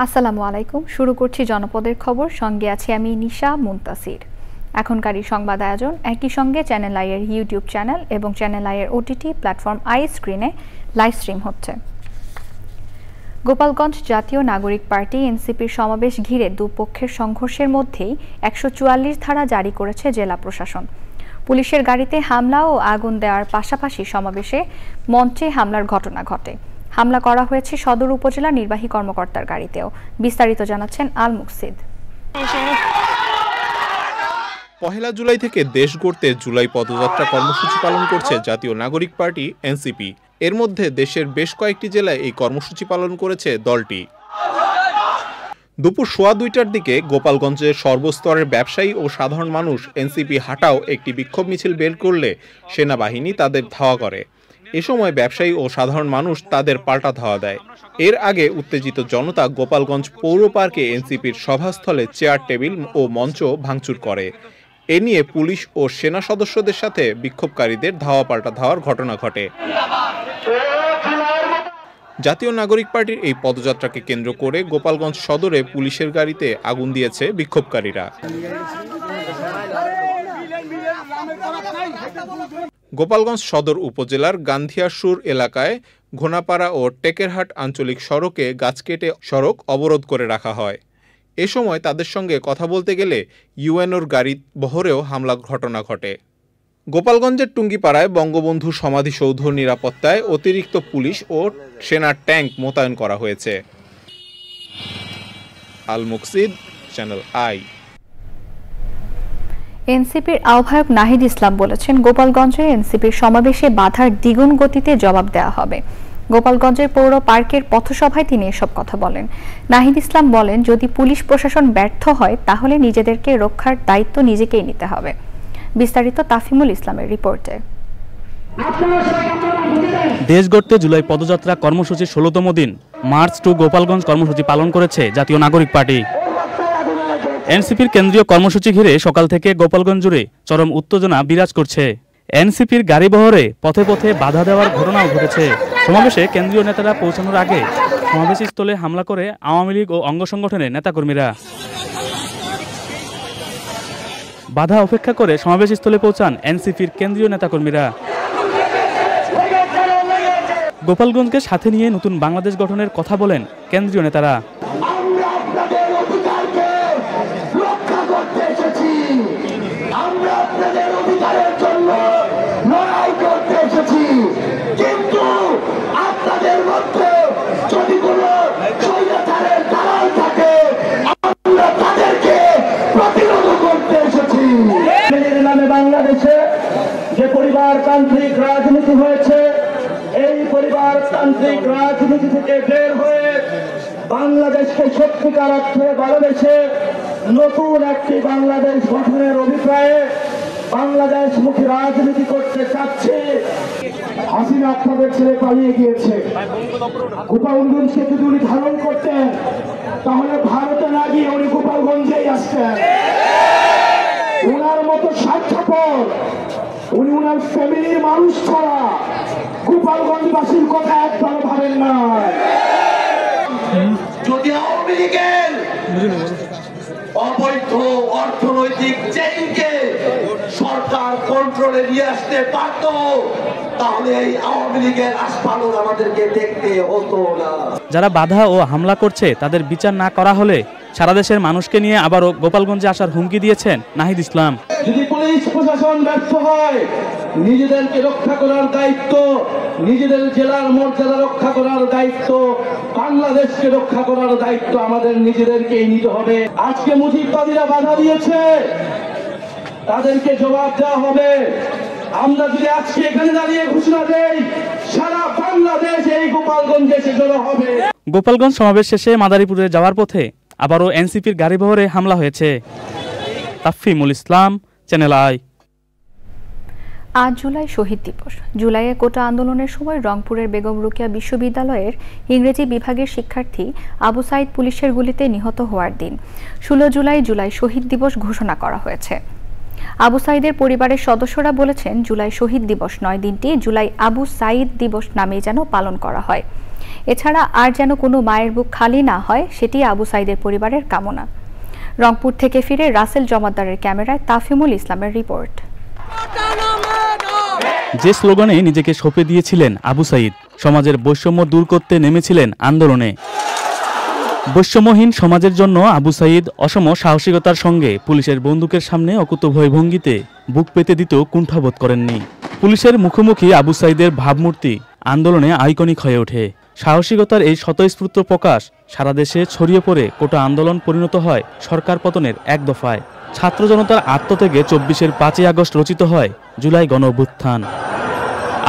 আসসালামু আলাইকুম। শুরু করছি জনপদের খবর, সঙ্গে আছি আমি নিশা মুনতাসির। এখনকার সংবাদ আয়োজন একই সঙ্গে চ্যানেল আই এর ইউটিউব চ্যানেল এবং চ্যানেল আই এর ওটিটি প্ল্যাটফর্ম আই স্ক্রিনে লাইভ স্ট্রিম হচ্ছে। গোপালগঞ্জ জাতীয় নাগরিক পার্টি এনসিপির সমাবেশ ঘিরে দুপক্ষের সংঘর্ষের মধ্যেই ১৪৪ ধারা জারি করেছে জেলা প্রশাসন। পুলিশের গাড়িতে হামলা ও আগুন দেওয়ার পাশাপাশি সমাবেশে মঞ্চে হামলার ঘটনা ঘটে। হামলা করা হয়েছে সদর উপজেলা নির্বাহী কর্মকর্তার গাড়িতেও। বিস্তারিত জানাচ্ছেন আল মুকসিদ। পহেলা জুলাই থেকে দেশ গড়তে জুলাই পদযাত্রা কর্মসূচি পালন করছে জাতীয় নাগরিক পার্টি এনসিপি। এর মধ্যে দেশের বেশ কয়েকটি জেলায় এই কর্মসূচি পালন করেছে দলটি। দুপুর ১:২টার দিকে গোপালগঞ্জের সর্বস্তরের ব্যবসায়ী ও সাধারণ মানুষ এনসিপি হাটাও একটি বিক্ষোভ মিছিল বের করলে সেনাবাহিনী তাদের ধাওয়া করে। এ সময় ব্যবসায়ী ও সাধারণ মানুষ তাদের পাল্টা ধাওয়া দেয়। এর আগে উত্তেজিত জনতা গোপালগঞ্জ পৌর পার্কে এনসিপির সভাস্থলে চেয়ার টেবিল ও মঞ্চ ভাঙচুর করে। এ নিয়ে পুলিশ ও সেনা সদস্যদের সাথে বিক্ষোভকারীদের ধাওয়া পাল্টা ধাওয়ার ঘটনা ঘটে। জাতীয় নাগরিক পার্টির এই পদযাত্রাকে কেন্দ্র করে গোপালগঞ্জ সদরে পুলিশের গাড়িতে আগুন দিয়েছে বিক্ষোভকারীরা। গোপালগঞ্জ সদর উপজেলার গান্ধিয়ারসুর এলাকায় ঘোনাপাড়া ও টেকেরহাট আঞ্চলিক সড়কে গাছ কেটে সড়ক অবরোধ করে রাখা হয়। এ সময় তাদের সঙ্গে কথা বলতে গেলে ইউএনওর গাড়ি বহরেও হামলার ঘটনা ঘটে। গোপালগঞ্জের টুঙ্গিপাড়ায় বঙ্গবন্ধু সমাধিসৌধ নিরাপত্তায় অতিরিক্ত পুলিশ ও সেনার ট্যাঙ্ক মোতায়েন করা হয়েছে। আল মুকসিদ, চ্যানেল আই। এনসিপির আহ্বায়ক নাহিদ ইসলাম বলেছেন, গোপালগঞ্জে এনসিপির সমাবেশে বাধার দ্বিগুণ গতিতে জবাব দেওয়া হবে। গোপালগঞ্জের পৌর পার্কের পথসভায় তিনি এসব কথা বলেন। নাহিদ ইসলাম বলেন, যদি পুলিশ প্রশাসন ব্যর্থ হয় তাহলে নিজেদেরকে রক্ষার দায়িত্ব নিজেকেই নিতে হবে। বিস্তারিত তাফিমুল ইসলামের রিপোর্টে। দেশ গড়তে জুলাই পদযাত্রা কর্মসূচির ১৬তম দিন মার্চ টু গোপালগঞ্জ কর্মসূচি পালন করেছে জাতীয় নাগরিক পার্টি। এনসিপির কেন্দ্রীয় কর্মসূচি ঘিরে সকাল থেকে গোপালগঞ্জ জুড়ে চরম উত্তেজনা বিরাজ করছে। এনসিপির গাড়ি বহরে পথে পথে বাধা দেওয়ার ঘটনাও ঘটেছে। সমাবেশে কেন্দ্রীয় নেতারা পৌঁছানোর আগে সমাবেশস্থলে হামলা করে আওয়ামী লীগ ও অঙ্গ সংগঠনের নেতাকর্মীরা। বাধা উপেক্ষা করে সমাবেশস্থলে পৌঁছান এনসিপির কেন্দ্রীয় নেতাকর্মীরা। গোপালগঞ্জকে সাথে নিয়ে নতুন বাংলাদেশ গঠনের কথা বলেন কেন্দ্রীয় নেতারা। বাংলাদেশে যে পরিবারতান্ত্রিক রাজনীতি হয়েছে, এই পরিবারতান্ত্রিক রাজনীতি থেকে বের হয়ে বাংলাদেশকে সত্যিকার অর্থে ভালোবেসে নতুন একটি বাংলাদেশ গঠনের অভিপ্রায়ে বাংলাদেশমুখী রাজনীতি করতে চাচ্ছে। হাসিনা আপনাদের ছেড়ে পালিয়ে গিয়েছে। গোপালগঞ্জকে যদি উনি ধারণ করতেন তাহলে ভারতে না গিয়ে উনি গোপালগঞ্জেই আসতেন। উনার মতো স্বার্থপর, উনি উনার ফ্যামিলির মানুষ ছাড়া গোপালগঞ্জবাসীর কথা একবারও ভাবেন না। যদি আওয়ামী লীগের অবৈধ অর্থনৈতিক চেইনকে সরকার কন্ট্রোলে নিয়ে আসতে পারত তাহলে এই আওয়ামী লীগের আস্ফালন আমাদেরকে দেখতে হতো না। যারা বাধা ও হামলা করছে তাদের বিচার না করা হলে সারা দেশের মানুষকে নিয়ে আবারও গোপালগঞ্জে আসার হুমকি দিয়েছেন নাহিদ ইসলাম। যদি পুলিশ প্রশাসন ব্যর্থ হয়, নিজেদেরকে রক্ষা করার দায়িত্ব, নিজেদের জেলার মর্যাদা রক্ষা করার দায়িত্ব, বাংলাদেশকে রক্ষা করার দায়িত্ব আমাদের নিজেদেরকেই নিতে হবে। আজকে মুজিববাদীরা বাধা দিয়েছে, তাদেরকে জবাব দেওয়া হবে। আমরা যদি আজকে এখানে দাঁড়িয়ে ঘোষণা দেই, সারা বাংলাদেশ এই গোপালগঞ্জে এসে জড়ো হবে। গোপালগঞ্জ সমাবেশ শেষে মাদারীপুরে যাওয়ার পথে আবারও এনসিপির গাড়ি বহরে হামলা হয়েছে। তাফিমুল ইসলাম, চ্যানেল আই। আজ জুলাই শহীদ দিবস। জুলাইয়ে কোটা আন্দোলনের সময় রংপুরের বেগম রোকেয়া বিশ্ববিদ্যালয়ের ইংরেজি বিভাগের শিক্ষার্থী আবু সাইদ পুলিশের গুলিতে নিহত হওয়ার দিন 16 জুলাই জুলাই শহীদ দিবস ঘোষণা করা হয়েছে। আবু সাইদের পরিবারের সদস্যরা বলেছেন, জুলাই শহীদ দিবস নয়, দিনটি জুলাই আবু সাইদ দিবস নামেই যেন পালন করা হয়। এছাড়া আর যেন কোনো মায়ের বুক খালি না হয় সেটি আবু সাইদের পরিবারের কামনা। রংপুর থেকে ফিরে রাসেল জমাদ্দারের ক্যামেরায় তাফিমুল ইসলামের রিপোর্ট। যে স্লোগানে নিজেকে সঁপে দিয়েছিলেন আবু সাইদ, সমাজের বৈষম্য দূর করতে নেমেছিলেন আন্দোলনে। বৈষম্যহীন সমাজের জন্য আবু সাইদ অসম সাহসিকতার সঙ্গে পুলিশের বন্দুকের সামনে অকুতোভয় ভঙ্গিতে বুক পেতে দিতেও কুণ্ঠাবোধ করেননি। পুলিশের মুখোমুখি আবু সাইদের ভাবমূর্তি আন্দোলনে আইকনিক হয়ে ওঠে। সাহসিকতার এই স্বতঃস্ফূর্ত প্রকাশ সারা দেশে ছড়িয়ে পড়ে কোটা আন্দোলন পরিণত হয় সরকার পতনের এক দফায়। ছাত্র জনতার আত্মত্যাগে ২৪-এর ৫ই আগস্ট রচিত হয় জুলাই গণঅভ্যুত্থান।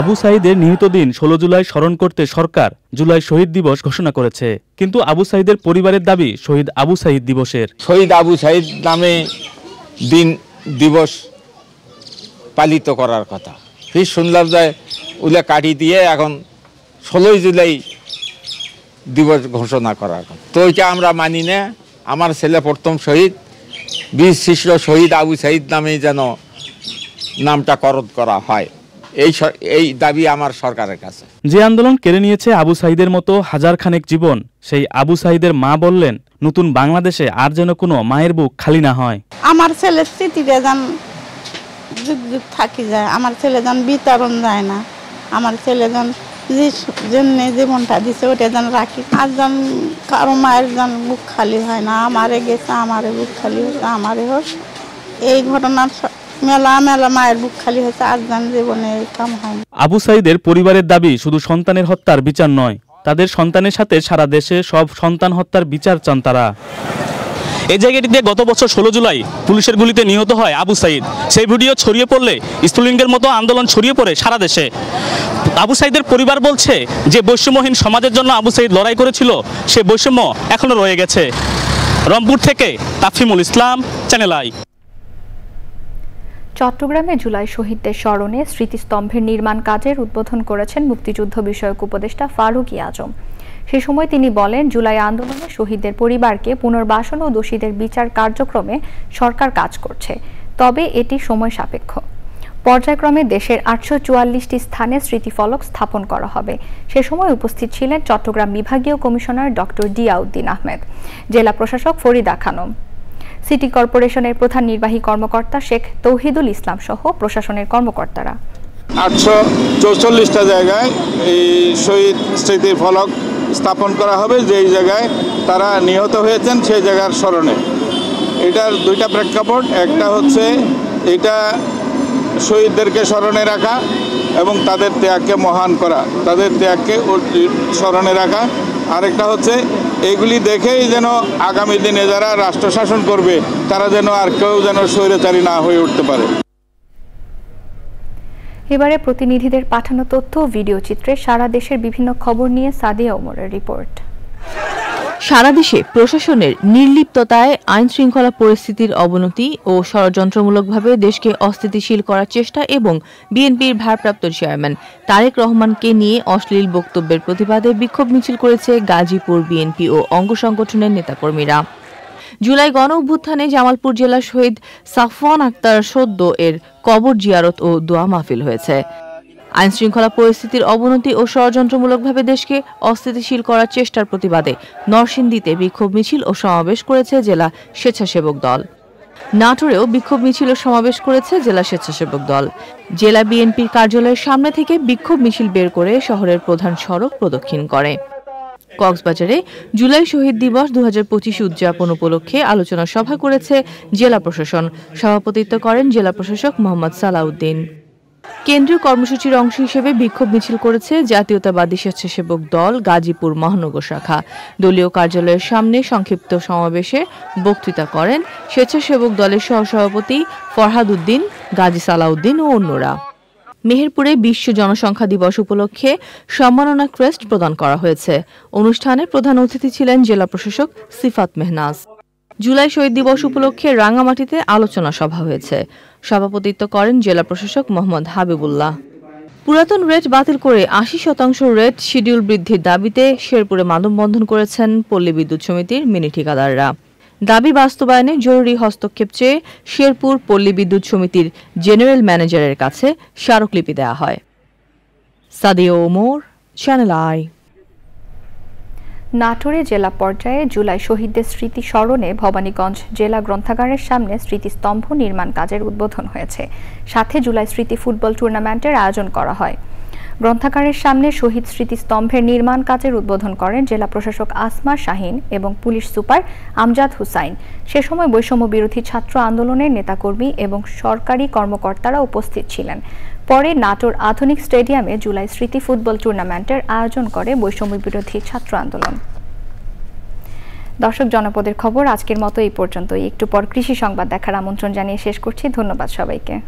আবু সাইদের নিহত দিন ১৬ জুলাই স্মরণ করতে সরকার জুলাই শহীদ দিবস ঘোষণা করেছে, কিন্তু আবু সাইদের পরিবারের দাবি শহীদ আবু সাইদ দিবসের। শহীদ আবু সাইদ নামে দিবস পালিত করার কথা। ফির শুনলাম যে ওগুলা কাটি দিয়ে এখন ১৬ জুলাই দিবস ঘোষণা করার কথা। তো ওইটা আমরা মানি না। আমার ছেলে প্রথম শহীদ, বীর শিষ্য শহীদ আবু সাইদ নামে যেন নামটা করদ করা হয়, এই দাবি আমার সরকারের কাছে। যে আন্দোলন কেড়ে নিয়েছে আবু সাইদের মতো হাজার খানেক জীবন, সেই আবু সাইদের মা বললেন নতুন বাংলাদেশে আর যেন কোনো মায়ের বুক খালি না হয়। আমার ছেলের স্মৃতিটা যেন যুগ যুগ থাকি যায়, আমার ছেলে যেন বিতরণ যায় না, আমার ছেলে যেন যে জন্য জীবনটা দিছে ওটা যেন রাখি, আর যেন কারো মায়ের যেন বুক খালি হয় না। আমারে গেছে, আমারে বুক খালি হয়েছে, আমারে হোক এই ঘটনার মেলা মেলা মায়ের বুক খালি হয়েছে, আর যেন জীবনে কাম হয় না। আবু সাইদের পরিবারের দাবি শুধু সন্তানের হত্যার বিচার নয়, তাদের সন্তানের সাথে সারা দেশে সব সন্তান হত্যার বিচার চান তারা। এই জায়গাটিতে গত বছর ১৬ জুলাই পুলিশের গুলিতে নিহত হয় আবু সাইদ। সেই ভিডিও ছড়িয়ে পড়লে স্ফুলিঙ্গের মতো আন্দোলন ছড়িয়ে পড়ে সারা দেশে। আবু সাইদের পরিবার বলছে যে বৈষম্যহীন সমাজের জন্য আবু সাইদ লড়াই করেছিল, সে বৈষম্য এখনো রয়ে গেছে। রংপুর থেকে তাফিমুল ইসলাম, চ্যানেল আই। চট্টগ্রামে জুলাই শহীদদের স্মরণে স্মৃতিস্তম্ভের নির্মাণ কাজের উদ্বোধন করেছেন মুক্তিযুদ্ধ বিষয়ক উপদেষ্টা ফারুক আজম। সে সময় তিনি বলেন, জুলাই আন্দোলনে শহীদদের পরিবারকে পুনর্বাসন ও দোষীদের বিচার কার্যক্রমে সরকার কাজ করছে, তবে এটি সময় সাপেক্ষ। পর্যায়ক্রমে দেশের ৮৪৪টি স্থানে স্মৃতিফলক স্থাপন করা হবে। সে সময় উপস্থিত ছিলেন চট্টগ্রাম বিভাগীয় কমিশনার ডক্টর জিয়াউদ্দিন আহমেদ, জেলা প্রশাসক ফরিদা খানম, সিটি কর্পোরেশনের প্রধান নির্বাহী কর্মকর্তা শেখ তৌহিদুল ইসলাম সহ প্রশাসনের কর্মকর্তারা। ৮৪৪টা জায়গায় এই শহীদ স্মৃতি ফলক স্থাপন করা হবে, যেই জায়গায় তারা নিহত হয়েছেন সেই জায়গার স্মরণে। এটার দুইটা প্রেক্ষাপট, একটা হচ্ছে এটা শহীদদেরকে স্মরণে রাখা এবং তাদের ত্যাগকে মহান করা, তাদের ত্যাগকে স্মরণে রাখা। আরেকটা হচ্ছে এগুলি দেখেই যেন আগামী দিনে যারা রাষ্ট্র শাসন করবে তারা যেন আর কেউ যেন স্বৈরাচারী না হয়ে উঠতে পারে। এবারে প্রতিনিধিদের পাঠানো তথ্য ও ভিডিও চিত্রে সারা দেশের বিভিন্ন খবর নিয়ে সাদিয়া ওমরের রিপোর্ট। সারা দেশে প্রশাসনের নির্লিপ্ততায় আইন শৃঙ্খলা পরিস্থিতির অবনতি ও ষড়যন্ত্রমূলকভাবে দেশকে অস্থিতিশীল করার চেষ্টা এবং বিএনপির ভারপ্রাপ্ত চেয়ারম্যান তারেক রহমানকে নিয়ে অশ্লীল বক্তব্যের প্রতিবাদে বিক্ষোভ মিছিল করেছে গাজীপুর বিএনপি ও অঙ্গ সংগঠনের নেতাকর্মীরা। জুলাই গণ অভ্যুত্থানে জামালপুর জেলা শহীদ সাফওয়ান আক্তার সদ্য এর কবর জিয়ারত ও দোয়া মাহফিল হয়েছে। আইন শৃঙ্খলা পরিস্থিতির অবনতি ও ষড়যন্ত্রমূলকভাবে দেশকে অস্থিতিশীল করার চেষ্টার প্রতিবাদে নরসিংদীতে বিক্ষোভ মিছিল ও সমাবেশ করেছে জেলা স্বেচ্ছাসেবক দল। নাটোরেও বিক্ষোভ মিছিল ও সমাবেশ করেছে জেলা স্বেচ্ছাসেবক দল। জেলা বিএনপির কার্যালয়ের সামনে থেকে বিক্ষোভ মিছিল বের করে শহরের প্রধান সড়ক প্রদক্ষিণ করে। কক্সবাজারে জুলাই শহীদ দিবস ২০২৫ উদযাপন উপলক্ষে আলোচনা সভা করেছে জেলা প্রশাসন। সভাপতিত্ব করেন জেলা প্রশাসক মোহাম্মদ সালাউদ্দিন। কেন্দ্রীয় কর্মসূচির অংশ হিসেবে বিক্ষোভ মিছিল করেছে জাতীয়তাবাদী স্বেচ্ছাসেবক দল গাজীপুর মহানগর শাখা। দলীয় কার্যালয়ের সামনে সংক্ষিপ্ত সমাবেশে বক্তৃতা করেন স্বেচ্ছাসেবক দলের সহসভাপতি ফরহাদ উদ্দিন, গাজী সালাউদ্দিন ও অন্যরা। মেহেরপুরে বিশ্ব জনসংখ্যা দিবস উপলক্ষে সম্মাননা ক্রেস্ট প্রদান করা হয়েছে। অনুষ্ঠানে প্রধান অতিথি ছিলেন জেলা প্রশাসক সিফাত মেহনাজ। জুলাই শহীদ দিবস উপলক্ষে রাঙামাটিতে আলোচনা সভা হয়েছে। সভাপতিত্ব করেন জেলা প্রশাসক মোহাম্মদ হাবিবুল্লাহ। পুরাতন রেট বাতিল করে ৮০% রেট শিডিউল বৃদ্ধির দাবিতে শেরপুরে মানববন্ধন করেছেন পল্লী বিদ্যুৎ সমিতির মিনি ঠিকাদাররা। দাবি বাস্তবায়নে জরুরি হস্তক্ষেপ চেয়ে শেরপুর পল্লী বিদ্যুৎ সমিতির জেনারেল ম্যানেজারের কাছে স্মারকলিপি দেওয়া হয়। Sadia Omar, channel I. নাটোরে জেলা পর্যায়ে জুলাই শহীদদের স্মৃতি স্মরণে ভবানীগঞ্জ জেলা গ্রন্থাগারের সামনে স্মৃতিস্তম্ভ নির্মাণ কাজের উদ্বোধন হয়েছে। সাথে জুলাই স্মৃতি ফুটবল টুর্নামেন্টের আয়োজন করা হয়। গ্রন্থাগারের সামনে শহীদ স্মৃতিস্তম্ভের নির্মাণ কাজের উদ্বোধন করেন জেলা প্রশাসক আসমা শাহিন এবং পুলিশ সুপার আমজাদ হুসাইন। সে সময় বৈষম্য বিরোধী ছাত্র আন্দোলনের নেতাকর্মী এবং সরকারি কর্মকর্তারা উপস্থিত ছিলেন। পরে নাটোর আধুনিক স্টেডিয়ামে জুলাই স্মৃতি ফুটবল টুর্নামেন্টের আয়োজন করে বৈষম্য বিরোধী ছাত্র আন্দোলন। দর্শক, জনপদের খবর আজকের মতো এই পর্যন্তই। একটু পর কৃষি সংবাদ দেখার আমন্ত্রণ জানিয়ে শেষ করছি। ধন্যবাদ সবাইকে।